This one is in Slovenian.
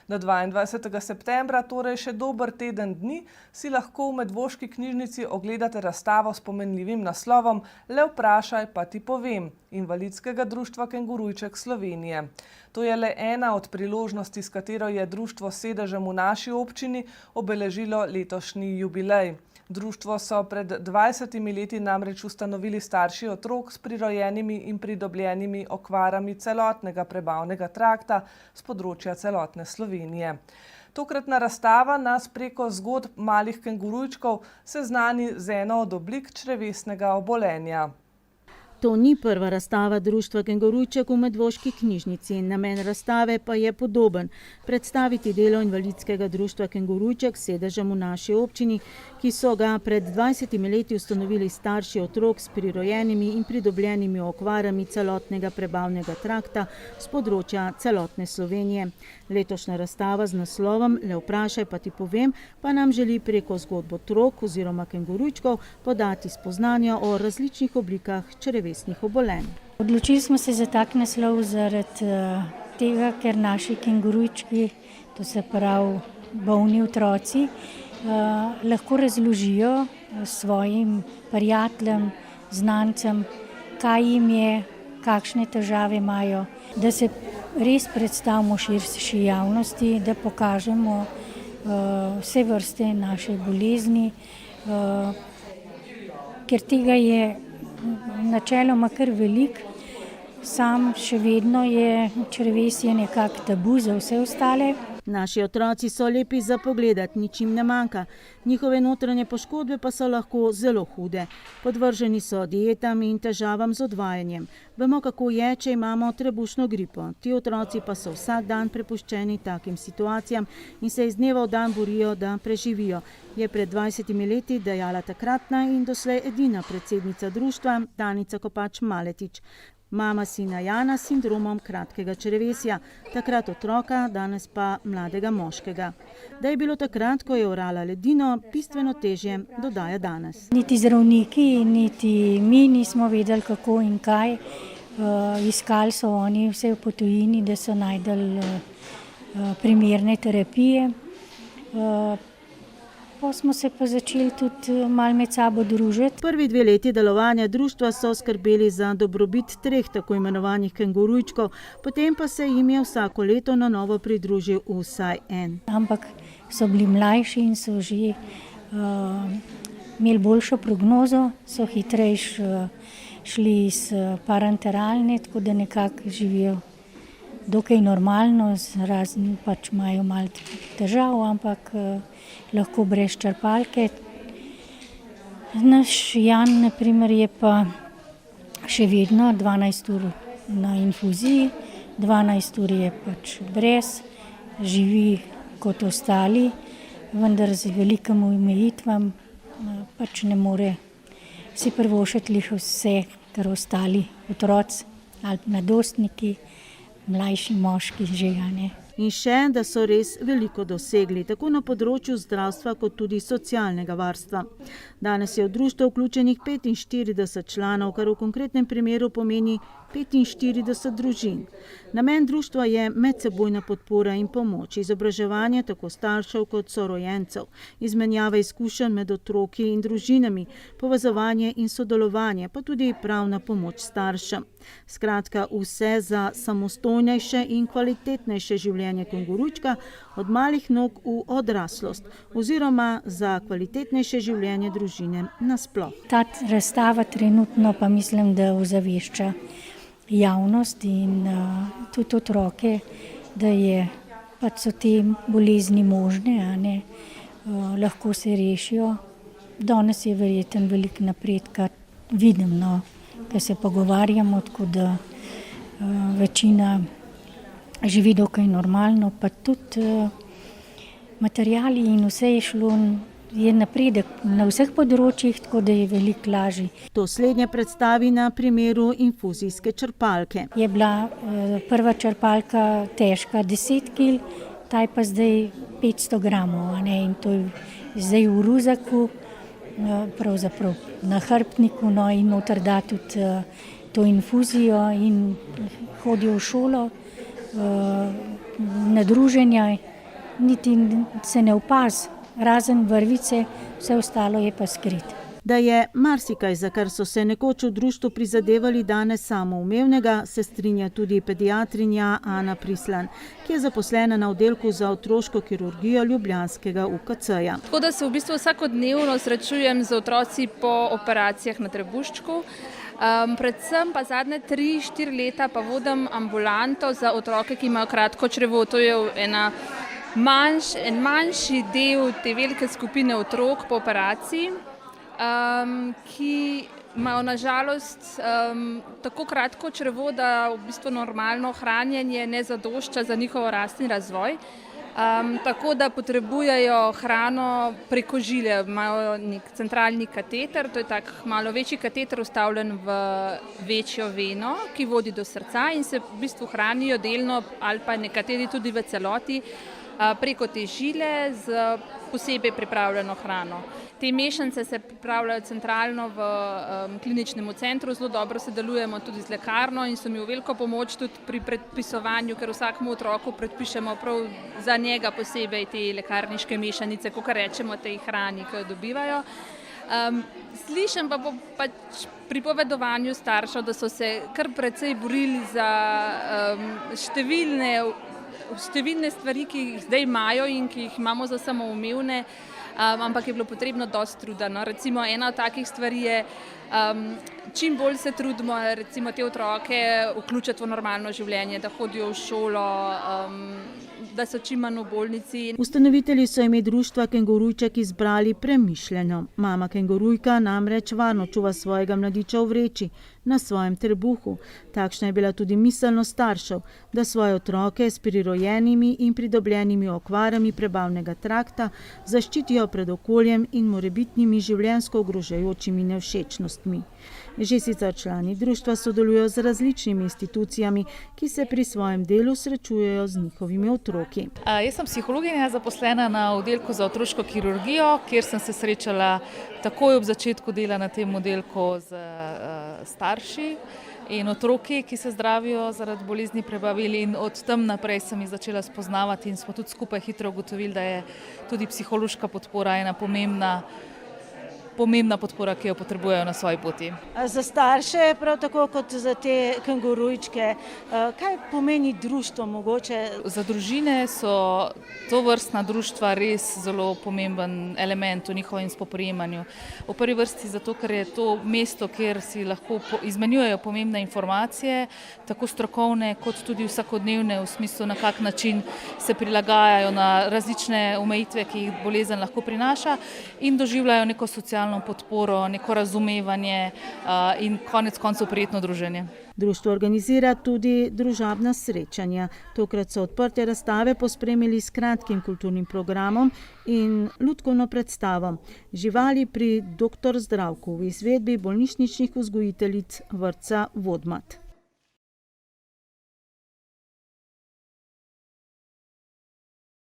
Do 22. septembra, torej še dober teden dni, si lahko v Medvoški knjižnici ogledate razstavo s pomenljivim naslovom Le vprašaj, pa ti povem, Invalidskega društva Kengurujček Slovenije. To je le ena od priložnosti, s katero je društvo s sedežem v naši občini obeležilo letošnji jubilej. Društvo so pred 20 leti namreč ustanovili starši otrok s prirojenimi in pridobljenimi okvarami celotnega prebavnega trakta z področja celotne Slovenije. Tokratna razstava nas preko zgodb malih kengurujčkov seznani z eno od oblik črevesnega obolenja. To ni prva razstava društva Kengurujček v Medvoški knjižnici. Namen razstave pa je podoben: predstaviti delo Invalidskega društva Kengurujček s sedežem v naši občini, ki so ga pred 20 leti ustanovili starši otrok s prirojenimi in pridobljenimi okvarami celotnega prebavnega trakta z področja celotne Slovenije. Letošnja razstava z naslovom Le vprašaj, pa ti povem, pa nam želi preko zgodb otrok oziroma kengurujčkov podati spoznanja o različnih oblikah črevesnih obolenj. Odločili smo se za tak naslov zaradi tega, ker naši kengurujčki, to se pravi bolni otroci, lahko razložijo svojim prijateljem, znancem, kaj jim je, kakšne težave imajo, da se res predstavimo širši javnosti, da pokažemo vse vrste naše bolezni, ker tega je načeloma kar veliko. Sam še vedno je črevesje nekako tabu za vse ostale. Naši otroci so lepi za pogledat, nič jim ne manjka. Njihove notranje poškodbe pa so lahko zelo hude. Podvrženi so dietam in težavam z odvajanjem. Vemo, kako je, če imamo trebušno gripo. Ti otroci pa so vsak dan prepuščeni takim situacijam in se iz dneva v dan borijo, da preživijo, je pred 20 leti dejala takratna in doslej edina predsednica društva Danica Kopač Maletič. Mama sina Jana s sindromom kratkega črevesja, takrat otroka, danes pa mladega moškega. Da je bilo takrat, ko je orala ledino, bistveno težje, dodaja danes. Niti zdravniki, niti mi nismo vedeli, kako in kaj. Iskali so oni vse v tujini, da so našli primerne terapije. Pa smo se pa začeli tudi malo med sabo družiti. Prvi 2 leti delovanja društva so skrbeli za dobrobit 3 tako imenovanih kengurujčkov, potem pa se jim je vsako leto na novo pridružil vsaj en. Ampak so bili mlajši in so že imeli boljšo prognozo, so hitreje šli iz parenteralne, tako da nekako živijo dokaj normalno, razen pač imajo malo težav, ampak lahko brez črpalke. Naš Jan, na primer, je pa še vedno 12 ur na infuziji, 12 ur je pač brez, živi kot ostali, vendar z velikimi omejitvami, pač ne more si privoščiti vse, kar ostali otroci ali mladostniki, mlajši moški že, ne. In še, da so res veliko dosegli, tako na področju zdravstva kot tudi socialnega varstva. Danes je v društvo vključenih 45 članov, kar v konkretnem primeru pomeni 45 družin. Namen društva je medsebojna podpora in pomoč, izobraževanje tako staršev kot sorojencev, izmenjava izkušenj med otroki in družinami, povezovanje in sodelovanje, pa tudi pravna pomoč staršem. Skratka, vse za samostojnejše in kvalitetnejše življenje kengurujčka od malih nog v odraslost oziroma za kvalitetnejše življenje družine nasploh. Ta razstava trenutno pa mislim, da ozavešča javnost in tudi otroke, da pač so te bolezni možne, ne, lahko se rešijo. Danes je verjetno veliko napredka, vidim, no, ker se pogovarjamo, tako da večina živi dokaj normalno, pa tudi materiali in vse je šlo, je napredek na vseh področjih, tako da je veliko lažje. To slednje predstavi na primeru infuzijske črpalke. Je bila prva črpalka težka 10 kg, ta je pa zdaj 500 gramov, ne, in to je zdaj v ruzaku, pravzaprav na hrbtniku, no, in noter da tudi to infuzijo in hodijo v šolo, na druženja niti se ne opazi, razen vrvice, vse ostalo je pa skrit. Da je marsikaj, za kar so se nekoč v društvu prizadevali, danes samoumevnega, se strinja tudi pediatrinja Ana Prislan, ki je zaposlena na oddelku za otroško kirurgijo ljubljanskega UKC-ja. Tako da se v bistvu vsakodnevno srečujem z otroci po operacijah na trebuščku. Predvsem pa zadnje 3-4 leta pa vodim ambulanto za otroke, ki imajo kratko črevo. To je en manjši del te velike skupine otrok po operaciji, ki imajo nažalost tako kratko črevo, da v bistvu normalno hranjenje ne zadošča za njihov rast in razvoj. Tako da potrebujejo hrano preko žile, imajo nek centralni kateter, to je tak malo večji kateter vstavljen v večjo veno, ki vodi do srca in se v bistvu hranijo delno ali pa nekateri tudi v celoti preko te žile z posebej pripravljeno hrano. Te mešanice se pripravljajo centralno v kliničnem centru, zelo dobro sodelujemo tudi z lekarno in so mi v veliko pomoč tudi pri predpisovanju, ker vsakemu otroku predpišemo prav za njega posebej te lekarniške mešanice, kakor rečemo tej hrani, ki jo dobivajo. Slišim pa pač pripovedovanju staršev, da so se kar precej borili za številne stvari, ki jih zdaj imajo in ki jih imamo za samoumevne, ampak je bilo potrebno dosti truda. No. Recimo ena od takih stvari je, čim bolj se trudimo recimo te otroke vključiti v normalno življenje, da hodijo v šolo, da so čim manj v bolnici. Ustanovitelji so ime društva Kengurujček izbrali premišljeno. Mama kengurujka namreč varno čuva svojega mladiča v vreči, na svojem trebuhu. Takšna je bila tudi miselnost staršev, da svoje otroke s prirojenimi in pridobljenimi okvarami prebavnega trakta zaščitijo pred okoljem in morebitnimi življenjsko ogrožajočimi nevšečnostmi. Že sicer člani društva sodelujo z različnimi institucijami, ki se pri svojem delu srečujejo z njihovimi otroki. Jaz sem psihologinja, zaposlena na oddelku za otroško kirurgijo, kjer sem se srečala takoj ob začetku dela na tem oddelku z starši in otroki, ki se zdravijo zaradi bolezni prebavil, in od tam naprej sem jih začela spoznavati in smo tudi skupaj hitro ugotovili, da je tudi psihološka podpora ena pomembna podpora, ki jo potrebujejo na svoji poti. Za starše, prav tako kot za te kengurujčke, kaj pomeni društvo mogoče? Za družine so tovrstna društva res zelo pomemben element v njihovem spoprijemanju. V prvi vrsti zato, ker je to mesto, kjer si lahko izmenjujejo pomembne informacije, tako strokovne kot tudi vsakodnevne, v smislu, na kak način se prilagajajo na različne omejitve, ki jih bolezen lahko prinaša, in doživljajo neko socialno podporo, neko razumevanje in konec koncev prijetno druženje. Društvo organizira tudi družabna srečanja. Tokrat so odprte razstave pospremili s kratkim kulturnim programom in lutkovno predstavo Živali pri Dr. Zdravku v izvedbi bolnišničnih vzgojiteljic vrtca Vodmat.